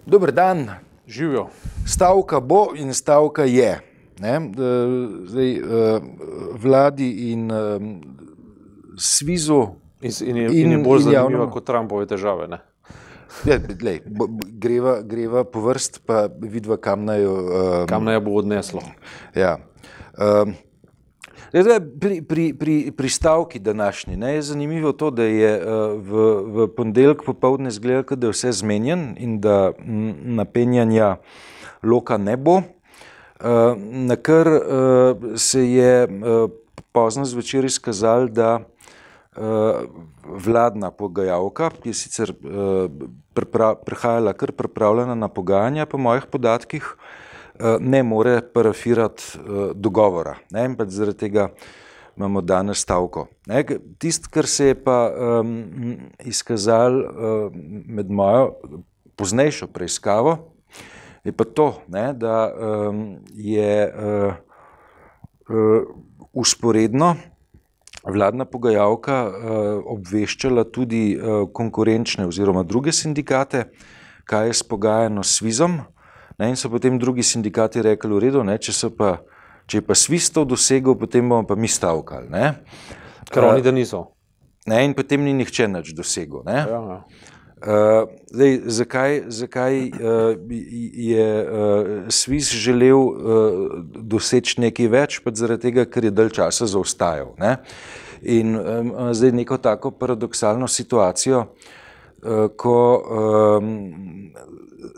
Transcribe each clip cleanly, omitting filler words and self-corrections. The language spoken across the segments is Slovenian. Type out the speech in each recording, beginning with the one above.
Dober dan. Živijo. Stavka bo in stavka je. Zdaj, vladi in Svizu in je bolj zanimiva kot Trumpove težave. Ne? Ja, greva po vrst, pa vidva, kam naj bo odneslo. Ja. Pri stavki današnji je zanimivo to, da je v ponedeljek popoldne izgledalo, da je vse zmenjen in da napenjanja loka ne bo. Na kar se je pozno zvečer izkazalo, da vladna pogajalka, ki je sicer prihajala kar pripravljena na pogajanja, po mojih podatkih, ne more parafirati dogovora. In pa zaradi tega imamo danes stavko. Tisto, kar se je pa izkazalo med mojo poznejšo preiskavo, je pa to, da je usporedno vladna pogajalka obveščala tudi konkurenčne oziroma druge sindikate, kaj je spogajano s Svizom. In so potem drugi sindikati rekli, v redu, če je pa Sviz to dosegel, potem bomo pa mi stavkali. Ker oni da niso. In potem ni nihče nič dosegel. Zdaj, zakaj je Sviz želel doseči nekaj več, pa zaradi tega, ker je dalj časa zaostajal. In zdaj neko tako paradoksalno situacijo, ko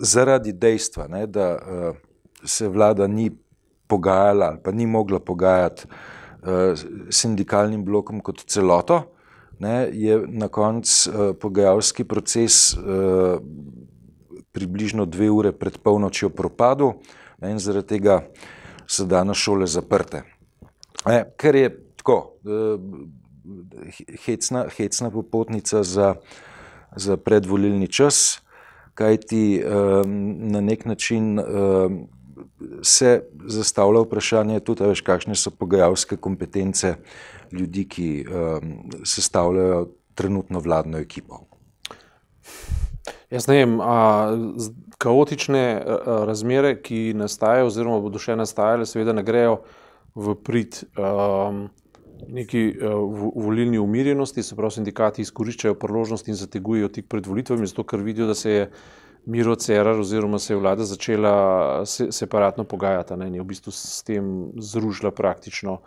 zaradi dejstva, da se vlada ni pogajala ali pa ni mogla pogajati sindikalnim blokom kot celoto, je na koncu pogajalski proces približno 2 ure pred polnočjo propadel in zaradi tega so danes šole zaprte. Ker je tako hecna popotnica za predvolilni čas, kajti na nek način se zastavlja vprašanje tudi, kakšne so pogajalske kompetence ljudi, ki sestavljajo trenutno vladno ekipo. Jaz ne vem, kaotične razmere, ki nastajajo oziroma bodo še nastajale, seveda ne grejo v prid neki volilni umirjenosti, se pravi sindikati izkoriščajo priložnost in zategujejo tik pred volitvami, zato ker vidijo, da se je Miro Cerar oziroma se je vlada začela separatno pogajati, in je v bistvu s tem zrušila praktično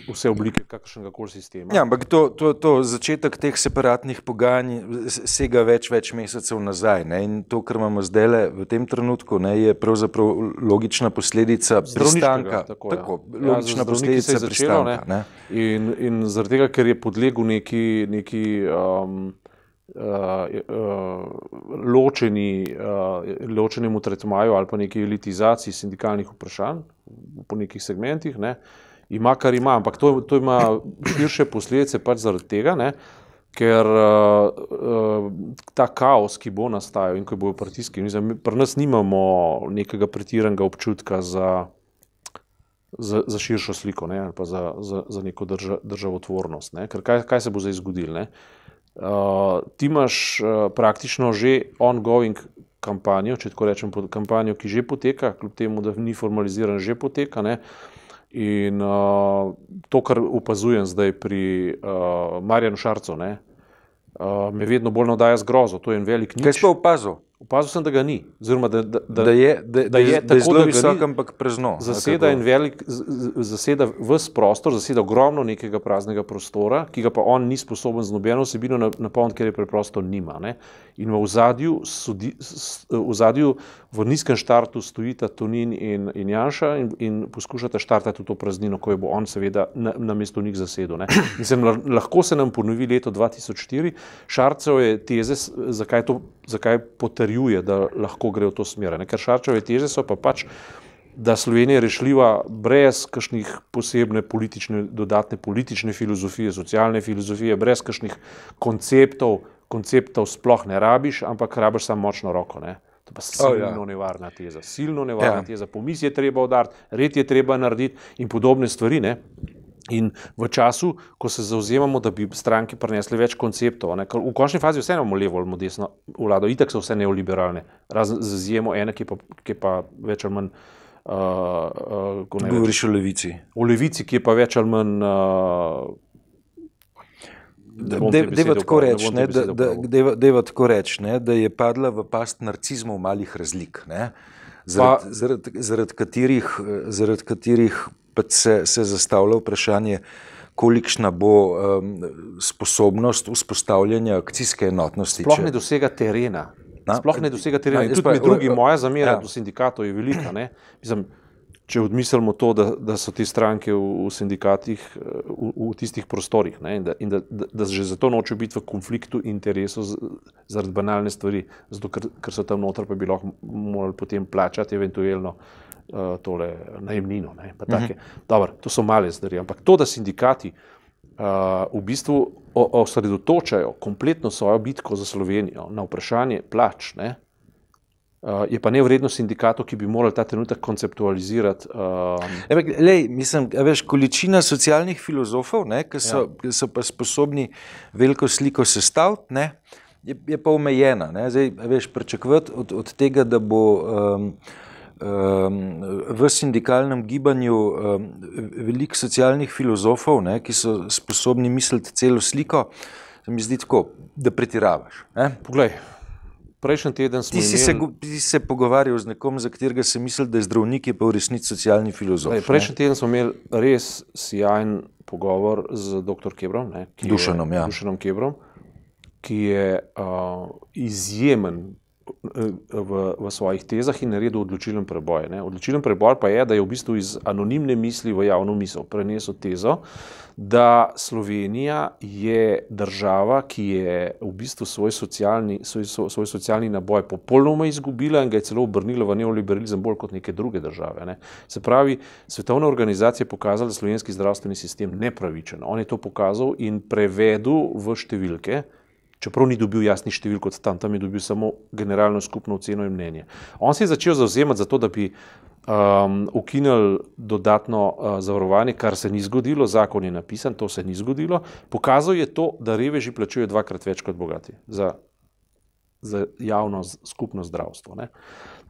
vse oblike kakršnega koli sistema. Ja, ampak to začetek teh separatnih pogajanj sega več mesecev nazaj. In to, kar imamo zdaj v tem trenutku, je pravzaprav logična posledica pristanka. Logična posledica pristanka. In zaradi tega, ker je podlegel neki ločenemu tretmaju ali pa neki elitizaciji sindikalnih vprašanj po nekih segmentih, ima, kar ima, ampak to ima širše posledice pač zaradi tega, ker ta kaos, ki bo nastajal in ko bojo pritiski, pri nas nimamo nekega pretiranega občutka za širšo sliko, ali pa za neko državotvornost. Ker kaj se bo zdaj zgodilo? Ti imaš praktično že ongoing kampanjo, če tako rečem, kampanjo, ki že poteka, kljub temu, da ni formaliziran, že poteka, in to, kar opazujem zdaj pri Marjanu Šarcu, me vedno bolj navdaja zgrozo. To je en velik nič. Kaj si pa opazil? Opazil sem, da ga ni. Oziroma, da je zelo visok, ampak prezno. Zaseda ves prostor, zaseda ogromno nekega praznega prostora, ki ga pa on ni sposoben z nobeno vsebino napolniti, ker je preprosto nima. In v ozadju v nizkem štartu stojita Tonin in Janša in poskušata štartati v to praznino, ko jo bo on seveda namesto njih zasedel. Lahko se nam ponovi leto 2004. Šarčeve teze, zakaj potrjuje, da lahko gre v to smer. Ker Šarčeve teze so pa pač, da Slovenija je rešljiva brez kakšnih posebne dodatne politične filozofije, socialne filozofije, brez kakšnih konceptov sploh ne rabiš, ampak rabiš samo močno roko. To pa silno nevarna teza. Po mizi je treba udariti, red je treba narediti in podobne stvari. In v času, ko se zauzemamo, da bi stranki prinesli več konceptov, ne, ker v končni fazi vseeno imamo levo ali desno vlado, itak so vse neoliberalne, razen z izjemo ene, ki je pa več ali manj govoriš o levici. O levici, ki je pa več ali manj Deva tako reči, da je padla v past narcizmov malih razlik, zaradi katerih se zastavlja vprašanje, kolikšna bo sposobnost vzpostavljanja akcijske enotnosti. Sploh ne dosega terena. Tudi med drugim moja zamera do sindikatov je velika. Mislim, če odmislimo to, da so te stranke v sindikatih v tistih prostorih, in da že zato nočejo biti v konfliktu interesov zaradi banalne stvari, zato ker so tam noter, pa bi lahko morali potem plačati eventualno tole najemnino. Dobro, to so male stvari, ampak to, da sindikati v bistvu osredotočajo kompletno svojo bitko za Slovenijo na vprašanje plač, je pa nevredno sindikatov, ki bi morali ta trenutek konceptualizirati. Veš, količina socialnih filozofov, ki so pa sposobni veliko sliko sestaviti, je pa omejena. Zdaj, veš, pričakovati od tega, da bo v sindikalnem gibanju veliko socialnih filozofov, ki so sposobni misliti celo sliko, se mi zdi tako, da pretiravaš. Poglej, prejšnji teden smo Ti se pogovarjal z nekom, za katerega se misli, da je zdravnik, je pa v resnici socialni filozof. Prejšnji teden smo imeli res sjajen pogovor z dr. Kebrom, Dušanom Kebrom, ki je izjemen v svojih tezah in naredil odločilen preboj. Odločilen preboj pa je, da je v bistvu iz anonimne misli v javno misel prenesel tezo, da Slovenija je država, ki je v bistvu svoj socialni naboj popolnoma izgubila in ga je celo obrnila v neoliberalizem bolj kot neke druge države. Se pravi, Svetovna organizacija je pokazala, da slovenski zdravstveni sistem nepravičen. On je to pokazal in prevedel v številke, čeprav ni dobil jasnih številk kot tam je dobil samo generalno skupno oceno in mnenje. On se je začel zavzemati za to, da bi ukinili dodatno zavarovanje, kar se ni zgodilo, zakon je napisan, to se ni zgodilo. Pokazal je to, da reveži plačujejo 2-krat več kot bogati za javno skupno zdravstvo.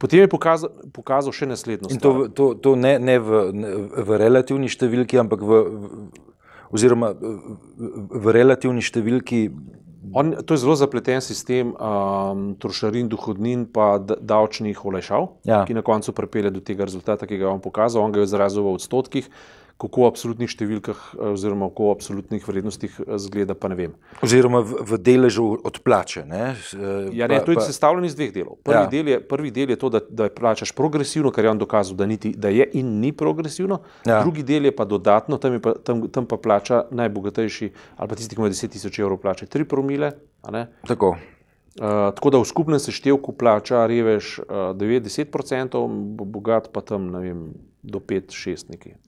Potem je pokazal še naslednjo stvar. In to ne v relativni številki, ampak v relativni številki. To je zelo zapleten sistem trošarin, dohodnin pa davčnih olajšav, ki na koncu pripelje do tega rezultata, ki ga je on pokazal. On ga je izrazil v odstotkih, kako v absolutnih številkah oziroma kako v absolutnih vrednostih zgleda, pa ne vem. Oziroma v deležu od plače. To je sestavljeno iz dveh delov. Prvi del je to, da plačaš progresivno, kar je on dokazal, da je in ni progresivno. Drugi del je pa dodatno, tam pa plača najbogatejši ali pa tisti, ki ima 10.000 evrov plače 3 promile. Tako. Tako da v skupnem seštevku plača revež 9-10%, bogat pa tam, ne vem, do 5-6 nekaj.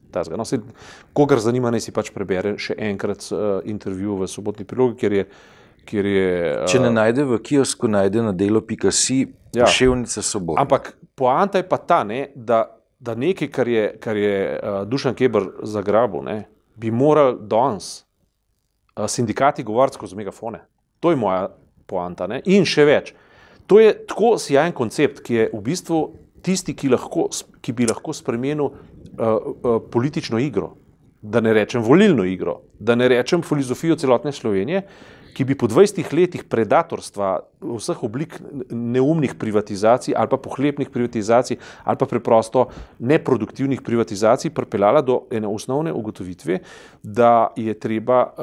Kogar zanima, naj si pač prebere še enkrat intervju v Sobotni prilogi, kjer je Če ne najde v kiosku, najde na delo.si, Poševnica Sobotna. Ampak poanta je pa ta, da nekaj, kar je Dušan Keber zagrabil, bi moral danes sindikati govoriti skozi megafone. To je moja poanta. In še več. To je tako sjajen koncept, ki je v bistvu tisti, ki bi lahko spremenil politično igro, da ne rečem volilno igro, da ne rečem filozofijo celotne Slovenije, ki bi po 20 letih predatorstva vseh oblik neumnih privatizacij ali pa pohlepnih privatizacij ali pa preprosto neproduktivnih privatizacij pripeljala do ene osnovne ugotovitve, da je treba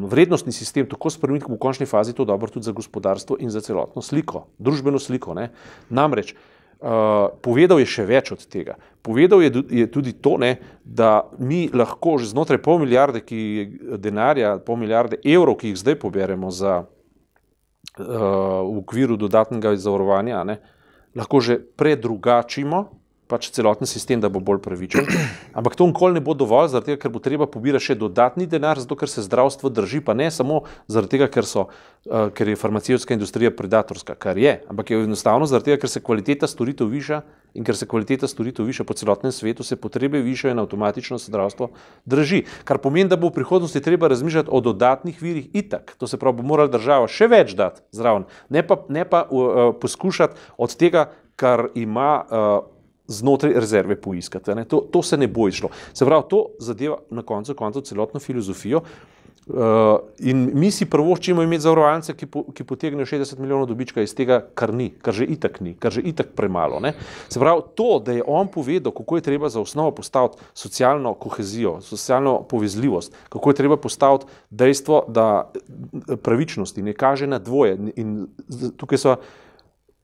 vrednostni sistem tako spremeniti, v končni fazi to dobro tudi za gospodarstvo in za celotno sliko, družbeno sliko. Namreč povedal je še več od tega. Povedal je tudi to, da mi lahko že znotraj pol milijarde evrov, ki jih zdaj poberemo v okviru dodatnega zavarovanja, lahko že predrugačimo pač celoten sistem, da bo bolj pravičen. Ampak to nikoli ne bo dovolj, zaradi tega, ker bo treba pobirati še dodatni denar, zato ker se zdravstvo drži, pa ne samo zaradi tega, ker je farmacevtska industrija predatorska, kar je, ampak je enostavno zaradi tega, ker se kvaliteta storitev viša in ker se kvaliteta storitev viša po celotnem svetu, se potrebe višajo in avtomatično se zdravstvo drži. Kar pomeni, da bo v prihodnosti treba razmišljati o dodatnih virih itak. To se pravi, bo morala država še več dati zraven, ne pa poskušati od tega, kar ima znotraj rezerve poiskati. To se ne bo išlo. Se pravi, to zadeva na koncu celotno filozofijo in mi si prvoščimo imeti zavarovalnice, ki potegnejo 60 milijonov dobička iz tega, kar že itak premalo. Ne? Se pravi, to, da je on povedal, kako je treba za osnovo postaviti socialno kohezijo, socialno povezljivost, kako je treba postaviti dejstvo, da pravičnosti ne kaže na dvoje in tukaj so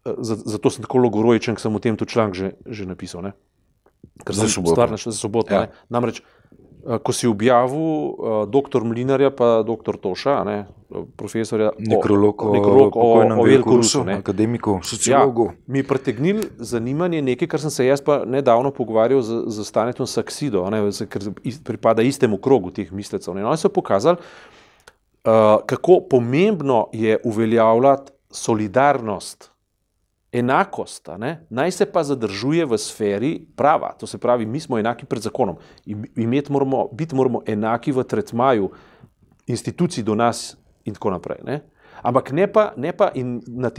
zato sem tako logorojičen, ker sem o tem tudi članek že napisal. Ne? Za soboto. Ne? Namreč, ko si objavil doktor Mlinarja pa doktor Toša, profesorja nekrolog o Veljku Rusu, akademiku, sociologu. Mi je pritegnil zanimanje nekaj, kar sem se jaz pa nedavno pogovarjal z Stanetom Saksido, ker pripada istemu krogu teh mislecev. Oni so pokazali, kako pomembno je uveljavljati solidarnost, enakost, naj se pa zadržuje v sferi prava. To se pravi, mi smo enaki pred zakonom. Biti moramo enaki v tretmaju institucij do nas in tako naprej. Ne? Ampak ne pa, in na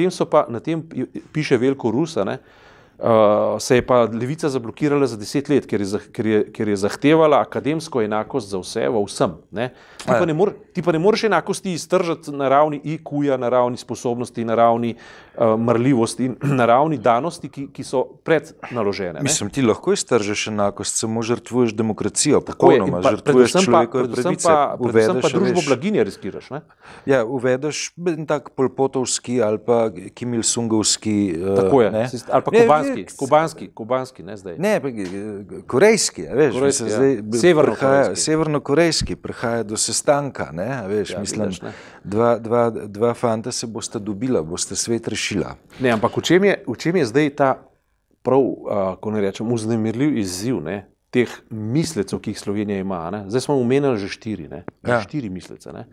tem piše Veljko Rus, se je pa levica zablokirala za 10 let, ker je zahtevala akademsko enakost za vse, v vsem. Ne? Ti pa ne moreš enakosti iztržati na ravni IQ-ja, na ravni sposobnosti, na ravni marljivosti in na ravni danosti, ki so prednaložene. Ne? Mislim, ti lahko iztržeš enakost, samo žrtvuješ demokracijo, popolnoma žrtvuješ človekove pravice. Predvsem pa družbo blaginje riskiraš. Ne? Ja, uvedeš tak polpotovski ali pa Kim Il-sungovski. Tako je, ali pa kubanski, ne zdaj. Ne, korejski, veš. Severno-korejski, prihaja do sestanka, ne, veš, mislim, dva fanta se bosta dobila, bosta svet rešila. Ne, ampak v čem je zdaj ta prav, ko ne rečem, vznemirljiv izziv, ne, teh mislecev, ki jih Slovenija ima, ne? Zdaj smo omenili že 4, ne? Štiri mislece, ne?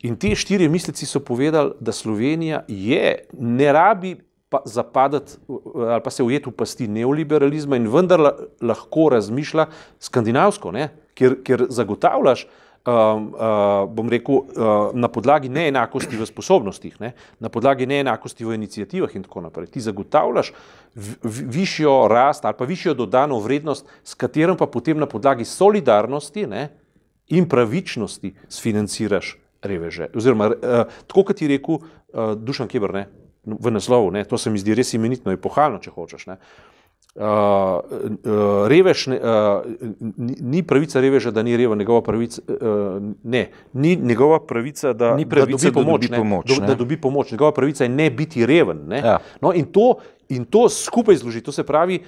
In te 4 misleci so povedali, da Slovenija ne rabi zapadati ali pa se ujeti v pasti neoliberalizma in vendar lahko razmišlja skandinavsko, ne? Ker zagotavljaš, bom rekel, na podlagi neenakosti v sposobnostih, ne? Na podlagi neenakosti v iniciativah in tako naprej. Ti zagotavljaš višjo rast ali pa višjo dodano vrednost, s katerim pa potem na podlagi solidarnosti, ne, in pravičnosti sfinanciraš reveže. Oziroma, tako kot je rekel Dušan Keber, ne, v naslovu, ne, to se mi zdi res imenitno, epohalno, če hočeš. Ne. Revež, ni pravica reveža, da ni reven, njegova pravica, ni njegova pravica, da dobi pomoč, da dobi pomoč. Njegova pravica je ne biti reven. Ne. Ja. No, in to skupaj zloži. To se pravi,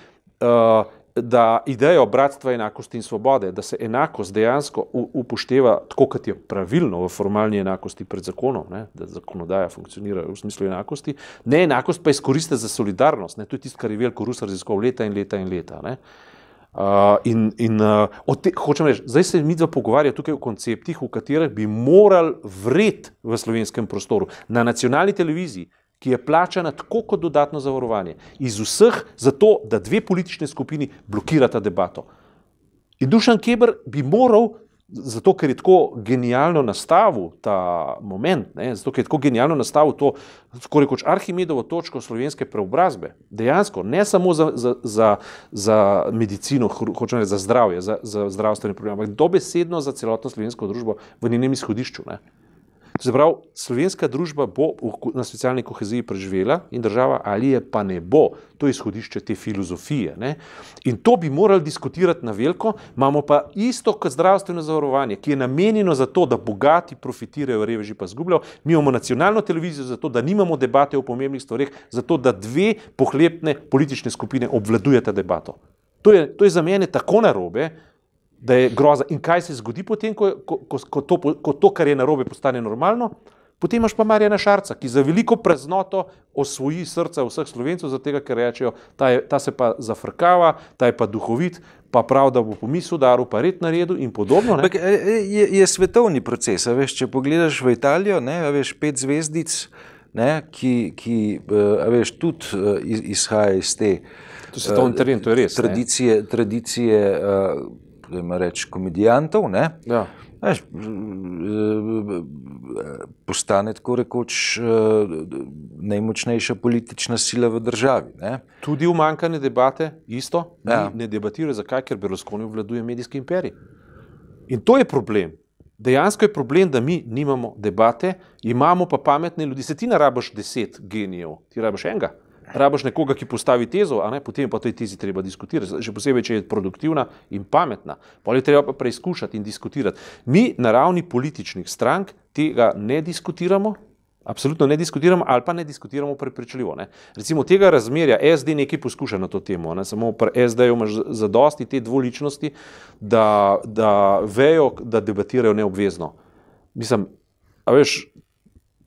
da idejo bratstva, enakosti in svobode, da se enakost dejansko upošteva tako, kot je pravilno v formalni enakosti pred zakonom, ne, da zakonodaja funkcionira v smislu enakosti, neenakost pa izkoriste za solidarnost. Ne, to je tisto, kar je Veljko Rus raziskoval leta in leta in leta. Ne. Hočem reči, zdaj se mi pogovarja tukaj o konceptih, v katerih bi morali vreti v slovenskem prostoru. Na nacionalni televiziji, ki je plačana tako kot dodatno zavarovanje, iz vseh zato, da 2 politične skupini blokirata debato. In Dušan Keber bi moral, zato ker je tako genialno nastavil ta moment, ne, zato ker je tako genialno nastavil to, tako rekoč Arhimedovo točko slovenske preobrazbe, dejansko, ne samo za medicino, hočem reči, za zdravje, za zdravstvene probleme, ampak dobesedno za celotno slovensko družbo v njenem izhodišču. Ne. Se pravi, slovenska družba bo na socialni koheziji preživela in država ali je pa ne bo. To je izhodišče te filozofije. Ne? In to bi morali diskutirati na veliko, imamo pa isto kot zdravstveno zavarovanje, ki je namenjeno za to, da bogati profitirajo, reveži pa zgubljajo. Mi imamo nacionalno televizijo za to, da nimamo debate o pomembnih stvareh, zato da 2 pohlepne politične skupine obvladujeta debato. To je za mene tako narobe, da je groza. In kaj se zgodi potem, ko to, kar je narobe, postane normalno? Potem imaš pa Marjana Šarca, ki za veliko praznoto osvoji srca vseh Slovencev, zato ker rečejo, ta se pa zafrkava, ta je pa duhovit, pa prav, da bo pomisel udaril, pa red naredil in podobno. Je svetovni proces, veš, če pogledaš v Italijo, veš, 5 zvezdic, ki veš, tudi izhaja iz te tradicije komedijantov, Ja. Veš, postane tako rekoč najmočnejša politična sila v državi. Tudi umanjkanje debate, isto, ne debatirajo, zakaj, ker Berlusconi obvladuje medijski imperij. In to je problem. Dejansko je problem, da mi nimamo debate, imamo pa pametne ljudi. Se ti ne rabiš 10 genijev, ti rabiš enega. Rabiš nekoga, ki postavi tezo, potem pa tej tezi treba diskutirati, še posebej, če je produktivna in pametna. Potem je treba pa preizkušati in diskutirati. Mi na ravni političnih strank tega ne diskutiramo, absolutno ne diskutiramo ali pa ne diskutiramo prepričljivo. Recimo tega razmerja, SD nekaj poskuša na to temo, samo pri SD-ju imaš zadosti te dvoličnosti, da vejo, da debatirajo neobvezno. Mislim, a veš,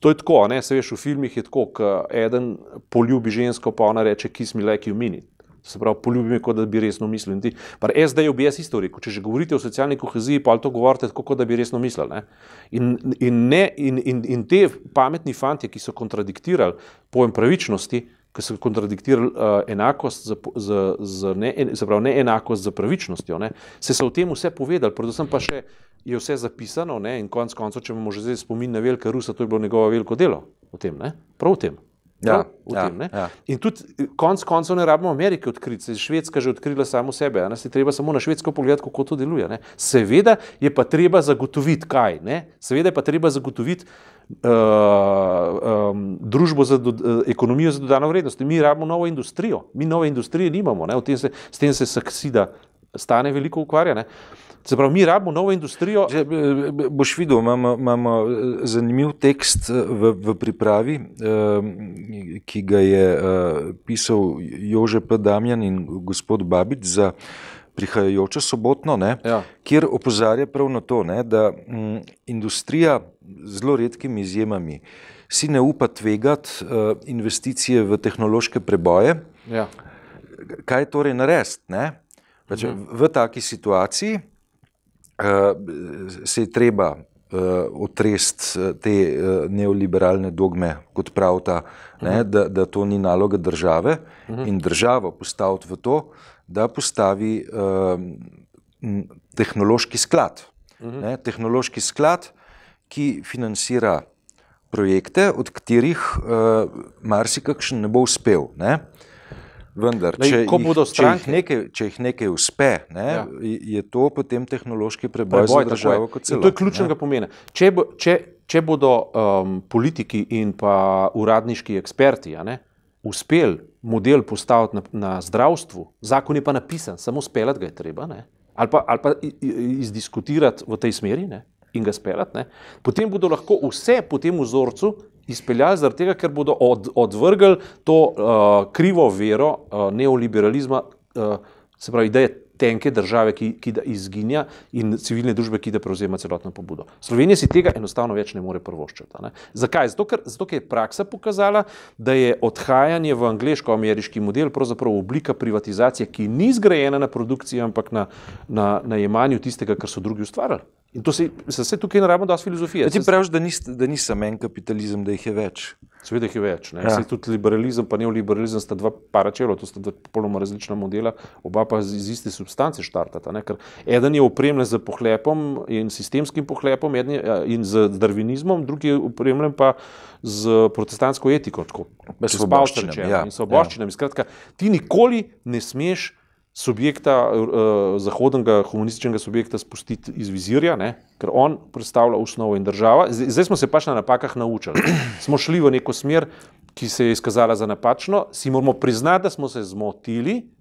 to je tako, se veš, v filmih je tako, ko eden poljubi žensko, pa ona reče, kiss me like you mean it. Se pravi, poljubi me, kot da bi resno mislil. Par SD-ju bi jaz isto rekel, če že govorite o socialni koheziji, pa ali to govorite tako, kot da bi resno mislili. In te pametni fantje, ki so kontradiktirali pojem pravičnosti, ki so kontradiktirali enakost neenakost za pravičnostjo, se so o tem vse povedali, predvsem pa še je vse zapisano in konec koncev, če imamo že zdaj spomin na Veljka Rusa, to je bilo njegovo veliko delo o tem, prav o tem. In tudi konec koncev ne rabimo Amerike odkriti, se je Švedska že odkrila samo sebe, se je treba samo na Švedsko pogledati, kako to deluje. Seveda je pa treba zagotoviti kaj, seveda je pa treba zagotoviti družbo za ekonomijo za dodano vrednost. Mi rabimo novo industrijo, mi nove industrije nimamo, s tem se Saksida stane veliko ukvarja. Se pravi, mi rabimo novo industrijo. Boš videl, imamo zanimiv tekst v pripravi, ki ga je pisal Jože P. Damjan in gospod Babič za prihajajočo sobotno, kjer opozarja prav na to, da industrija z zelo redkimi izjemami si ne upa tvegati investicije v tehnološke preboje. Kaj torej narediti? V taki situaciji se je treba otresti te neoliberalne dogme, kot pravita, da to ni naloga države in državo postaviti v to, da postavi tehnološki sklad. Tehnološki sklad, ki financira projekte, od katerih marsikakšen ne bo uspel. Vendar, če jih nekaj uspe, je to potem tehnološki preboj za državo kot celo. To je ključnega pomena. Če bodo politiki in pa uradniški eksperti uspeli model postaviti na zdravstvu, zakon je pa napisan, samo speljati ga je treba, ali pa izdiskutirati v tej smeri in ga speljati, potem bodo lahko vse po tem vzorcu izpeljali zaradi tega, ker bodo odvrgli to krivo vero neoliberalizma, se pravi, ideje tenke države, ki da izginja in civilne družbe, ki da prevzema celotno pobudo. Slovenija si tega enostavno več ne more privoščiti. Zakaj? Zato, ker je praksa pokazala, da je odhajanje v angleško-ameriški model pravzaprav oblika privatizacije, ki ni zgrajena na produkciji, ampak na jemanju tistega, kar so drugi ustvarjali. In to se tukaj naravno dosti filozofije. Ti praviš, da ni samo en kapitalizem, da jih je več. Seveda jih je več. Tudi liberalizem pa neoliberalizem sta dva paračelo, to sta dva popolnoma različna modela, oba pa iz iste substance štartata. Ker eden je opremljen z pohlepom in sistemskim pohlepom in z darvinizmom, drugi je opremljen pa z protestantsko etiko, s svoboščinami. In svoboščinami. Skratka, ti nikoli ne smeš subjekta, zahodnega komunističnega subjekta spustiti iz vizirja, ker on predstavlja osnovo in država. Zdaj smo se pač na napakah naučili. Smo šli v neko smer, ki se je izkazala za napačno, si moramo priznati, da smo se zmotili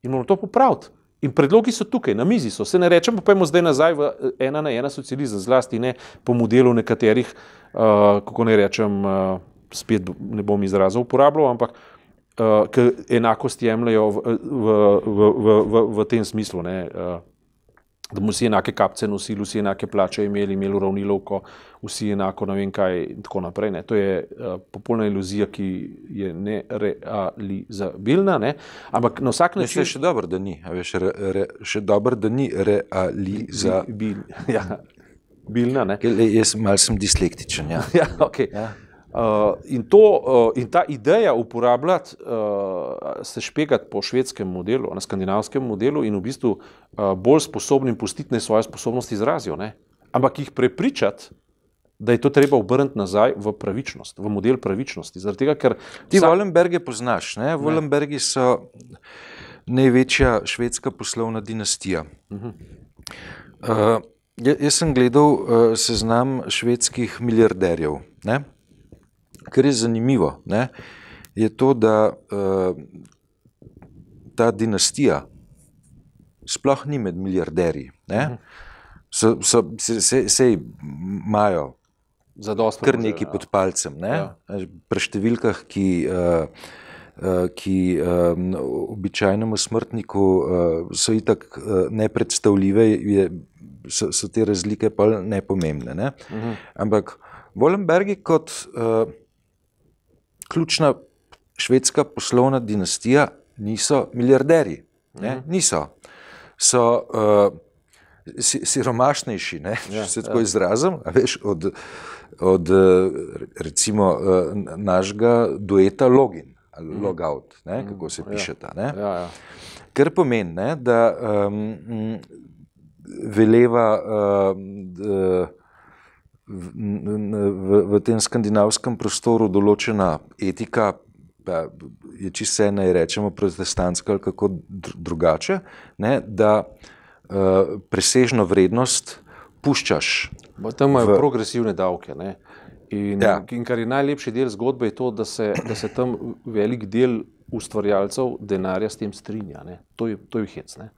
in moramo to popraviti. In predlogi so tukaj, na mizi so. Se ne rečem, pa pojmo zdaj nazaj v 1:1 socializem, zlasti ne po modelu nekaterih, kako ne rečem, spet ne bom izrazov uporabljal, ampak ki enakost jemljajo v tem smislu, da bomo vsi enake kapce nosili, vsi enake plače imeli uravnilovko, vsi enako, ne vem kaj in tako naprej. Ne. To je popolna iluzija, ki je nerealizabilna, ne. Ampak na vsak način... Še dobro, da ni, še dobro, da ni bilna, ne. Jaz malo sem dislektičen, ja. Ja, okej. Ja. In ta ideja uporabljati, se špegati po švedskem modelu, na skandinavskem modelu in v bistvu bolj sposobnim pustiti naj svoje sposobnosti izrazijo, ne? Ampak jih prepričati, da je to treba obrniti nazaj v pravičnost, v model pravičnosti. Zaradi tega, ker... Ti Wallenberge poznaš, ne? Wallenbergi so največja švedska poslovna dinastija. Jaz sem gledal seznam švedskih milijarderjev, ne? Kar je zanimivo, ne, je to, da ta dinastija sploh ni med milijarderji. Sej imajo kar nekaj pod palcem. Ne? Ja. Pri številkah, ki običajnemu smrtniku so itak nepredstavljive, so te razlike pa nepomembne. Ne? Ampak Wallenbergi kot ključna švedska poslovna dinastija niso milijarderji. Niso. So siromašnejši, ne? Če se tako izrazim, a veš, od recimo našega dueta Login ali Logout, ne? Kako se pišeta. Ne? Kar pomeni, ne? Da veleva v tem skandinavskem prostoru določena etika, pa je čisto vse, naj rečemo protestantska ali kako drugače, ne, da presežno vrednost puščaš. Tam imajo progresivne davke. Ne? In kar je najlepši del zgodbe, je to, da se tam velik del ustvarjalcev denarja s tem strinja. Ne? To je hec. Ne?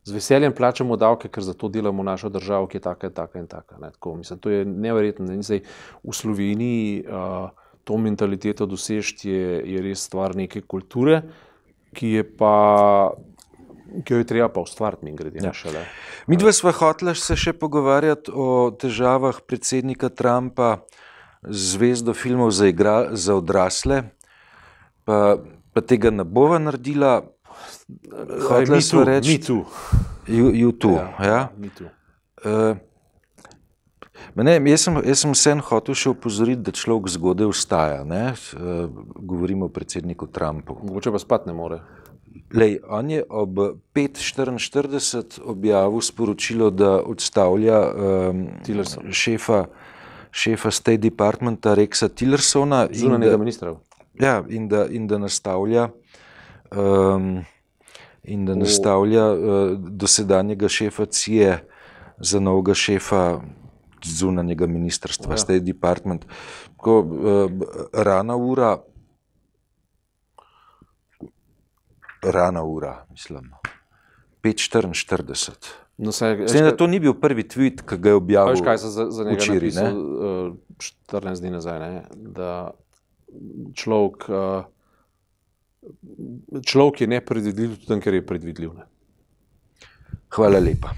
Z veseljem plačamo davke, ker zato delamo našo državo, ki je taka in taka. Ne? Tako, mislim, to je neverjetno. V Sloveniji to mentaliteto dosežiti je res stvar neke kulture, ki jo je treba pa ustvariti, mimogrede. Ja. Midva sva hotela se še pogovarjati o težavah predsednika Trumpa z zvezdo filmov za odrasle, pa tega ne bova naredila. Hotela sva reči Me Too. Jaz sem vseeno hotel še opozoriti, da človek zgodaj vstaja. Govorimo o predsedniku Trumpu. Mogoče pa spati ne more. Lej, on je ob 5:44 objavil sporočilo, da odstavlja šefa State Departmenta Rexa Tillersona. Zunanjega ministra. Ja, in da nastavlja dosedanjega šefa CIA za novega šefa zunanjega ministrstva, State Department. Tako, rana ura, mislim. 5:44. To ni bil prvi tweet, ki ga je objavil včeraj. Kaj se za njega napisal 14 dni nazaj, ne? Da človek je nepredvidljiv, tudi ker je predvidljiv. Ne? Hvala lepa.